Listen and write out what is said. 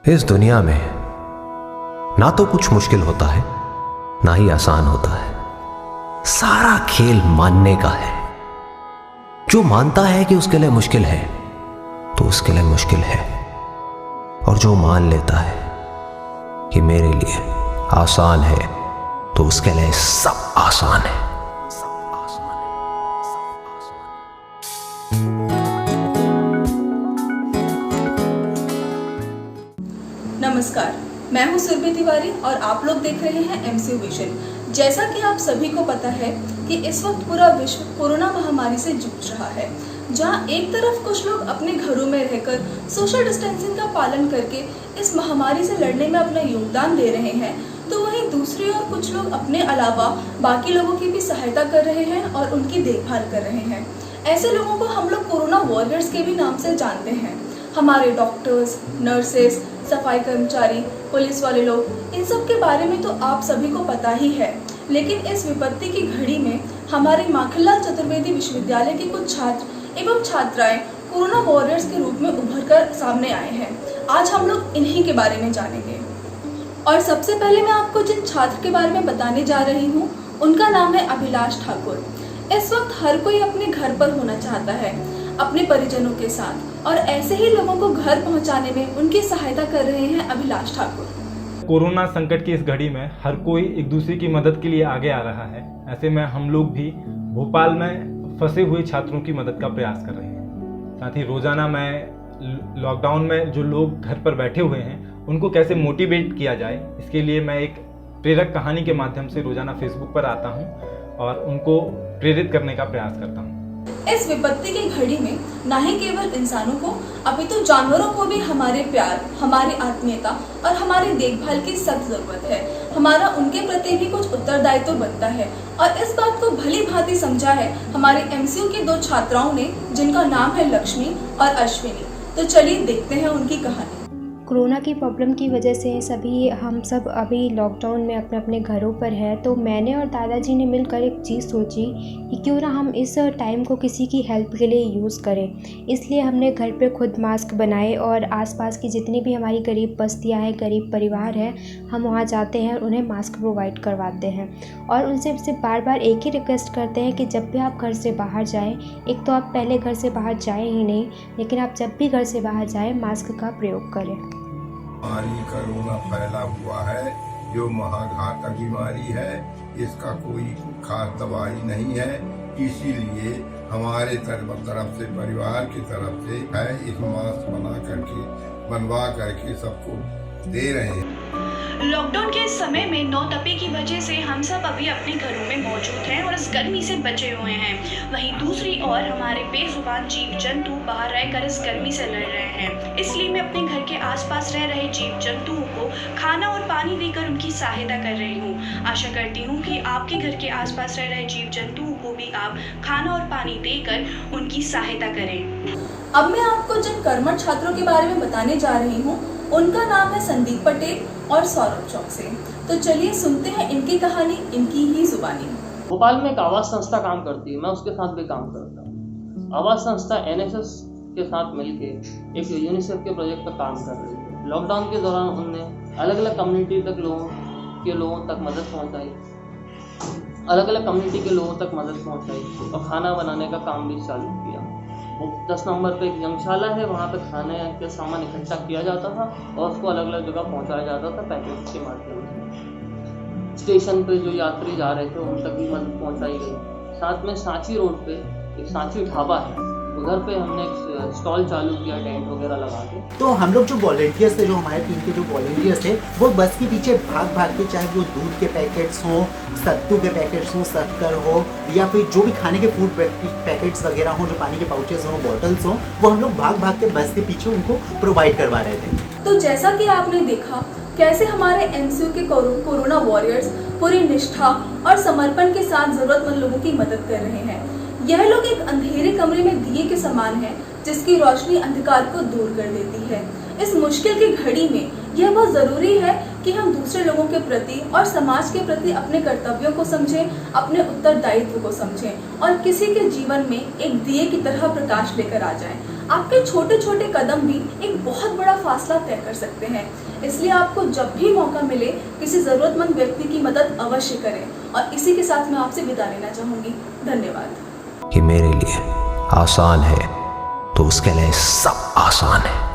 इस दुनिया में ना तो कुछ मुश्किल होता है ना ही आसान होता है। सारा खेल मानने का है। जो मानता है कि उसके लिए मुश्किल है तो उसके लिए मुश्किल है, और जो मान लेता है कि मेरे लिए आसान है तो उसके लिए सब आसान है। नमस्कार, मैं हूं सुरभि तिवारी और आप लोग देख रहे हैं एमसीयू विजन। जैसा कि आप सभी को पता है कि इस वक्त पूरा विश्व कोरोना महामारी से जूझ रहा है, जहां एक तरफ कुछ लोग अपने घरों में रहकर सोशल डिस्टेंसिंग का पालन करके इस महामारी से लड़ने में अपना योगदान दे रहे हैं, तो वहीं दूसरी ओर कुछ लोग अपने अलावा बाकी लोगों की भी सहायता कर रहे हैं और उनकी देखभाल कर रहे हैं। ऐसे लोगों को हम लोग कोरोना वॉरियर्स के भी नाम से जानते हैं। हमारे डॉक्टर्स, नर्सेस, सफाई कर्मचारी, पुलिस वाले लोग, इन सब के बारे में तो आप सभी को पता ही है। लेकिन इस विपत्ति की घड़ी में हमारे माखनलाल चतुर्वेदी विश्वविद्यालय के कुछ छात्र एवं छात्राएं कोरोना वॉरियर्स के रूप में उभर कर सामने आए हैं। आज हम लोग इन्हीं के बारे में जानेंगे। और सबसे पहले मैं आपको जिन छात्र के बारे में बताने जा रही हूँ, उनका नाम है अभिलाष ठाकुर। इस वक्त हर कोई अपने घर पर होना चाहता है, अपने परिजनों के साथ, और ऐसे ही लोगों को घर पहुंचाने में उनकी सहायता कर रहे हैं अभिलाष ठाकुर। कोरोना संकट की इस घड़ी में हर कोई एक दूसरे की मदद के लिए आगे आ रहा है। ऐसे में हम लोग भी भोपाल में फंसे हुए छात्रों की मदद का प्रयास कर रहे हैं। साथ ही रोजाना मैं लॉकडाउन में जो लोग घर पर बैठे हुए हैं उनको कैसे मोटिवेट किया जाए, इसके लिए मैं एक प्रेरक कहानी के माध्यम से रोजाना फेसबुक पर आता हूँ और उनको प्रेरित करने का प्रयास करता हूँ। इस विपत्ति की घड़ी में न ही केवल इंसानों को, अपितु जानवरों को भी हमारे प्यार, हमारी आत्मीयता और हमारी देखभाल की सख्त जरूरत है। हमारा उनके प्रति भी कुछ उत्तरदायित्व बनता है, और इस बात को भली भांति समझा है हमारे एमसीयू की दो छात्राओं ने, जिनका नाम है लक्ष्मी और अश्विनी। तो चलिए देखते हैं उनकी कहानी। कोरोना की प्रॉब्लम की वजह से हम सब अभी लॉकडाउन में अपने अपने घरों पर हैं, तो मैंने और दादाजी ने मिलकर एक चीज़ सोची कि क्यों ना हम इस टाइम को किसी की हेल्प के लिए यूज़ करें। इसलिए हमने घर पे खुद मास्क बनाए और आसपास की जितनी भी हमारी गरीब बस्तियां हैं, गरीब परिवार हैं, हम वहाँ जाते हैं और उन्हें मास्क प्रोवाइड करवाते हैं। और उनसे सिर्फ बार बार एक ही रिक्वेस्ट करते हैं कि जब भी आप घर से बाहर जाएँ, एक तो आप पहले घर से बाहर जाएँ ही नहीं, लेकिन आप जब भी घर से बाहर जाएँ मास्क का प्रयोग करें। बीमारी कोरोना फैला हुआ है, जो महाघातक बीमारी है। इसका कोई खास दवाई नहीं है, इसीलिए हमारे तरफ से, परिवार की तरफ से है, इस मास्क बनवा करके सबको दे रहे हैं। लॉकडाउन के समय में नौतपे की वजह से हम सब अभी अपने घरों में मौजूद हैं और इस गर्मी से बचे हुए हैं। वहीं दूसरी ओर हमारे बेजुबान जीव जंतु बाहर रहकर इस गर्मी से लड़ रहे हैं। इसलिए मैं अपने घर के आसपास रह रहे जीव जंतुओं को खाना और पानी देकर उनकी सहायता कर रही हूँ। आशा करती हूँ कि आपके घर के आसपास रह रहे जीव जंतुओं को भी आप खाना और पानी देकर उनकी सहायता करें। अब मैं आपको जिन कर्मठ छात्रों के बारे में बताने जा रही हूँ, उनका नाम है संदीप पटेल और सौरभ चौकसे। तो चलिए सुनते हैं इनकी कहानी इनकी ही जुबानी। भोपाल में एक आवास संस्था काम करती है, मैं उसके साथ भी काम करता हूँ। आवास संस्था एनएसएस के साथ मिलकर एक यूनिसेफ के प्रोजेक्ट पर काम कर रही है। लॉकडाउन के दौरान उनने अलग अलग कम्युनिटी तक लोगों तक मदद पहुँचाई, अलग अलग कम्युनिटी के लोगों तक मदद पहुँचाई और खाना बनाने का काम भी चालू किया। 10 नंबर पे एक यंगशाला है, वहाँ पे खाने के सामान इकट्ठा किया जाता था और उसको अलग अलग जगह पहुँचाया जाता था पैकेट के माध्यम से। स्टेशन पे जो यात्री जा रहे थे उन तक भी मदद पहुँचाई गई। साथ में सांची रोड पे एक सांची ढाबा है, उधर पे हमने एक स्टॉल चालू किया टेंट वगैरह लगा के। तो हम लोग जो वॉलंटियर्स थे, जो हमारे टीम के जो वॉलंटियर्स थे, वो बस के पीछे भाग के, चाहे वो दूध के पैकेट्स हों, सत्तू के पैकेट्स हों, शक्कर हो, या फिर जो भी खाने के फूड पैकेट्स वगैरह हों, जो पानी के पाउचेस हों, बॉटल्स हों, वो हम लोग भाग के बस के पीछे उनको प्रोवाइड करवा रहे थे। तो जैसा कि आपने देखा कैसे हमारे एमसीयू के कोरोना वॉरियर्स पूरी निष्ठा और समर्पण के साथ जरूरतमंद लोगों की मदद कर रहे हैं। यह लोग एक अंधेरे कमरे में दिए के समान हैं, जिसकी रोशनी अंधकार को दूर कर देती है। इस मुश्किल की घड़ी में यह बहुत जरूरी है कि हम दूसरे लोगों के प्रति और समाज के प्रति अपने कर्तव्यों को समझें, अपने उत्तरदायित्व को समझें और किसी के जीवन में एक दिए की तरह प्रकाश लेकर आ जाएं। आपके छोटे छोटे कदम भी एक बहुत बड़ा फासला तय कर सकते हैं। इसलिए आपको जब भी मौका मिले किसी ज़रूरतमंद व्यक्ति की मदद अवश्य करें। और इसी के साथ मैं आपसे विदा लेना चाहूँगी। धन्यवाद। कि मेरे लिए आसान है तो उसके लिए सब आसान है।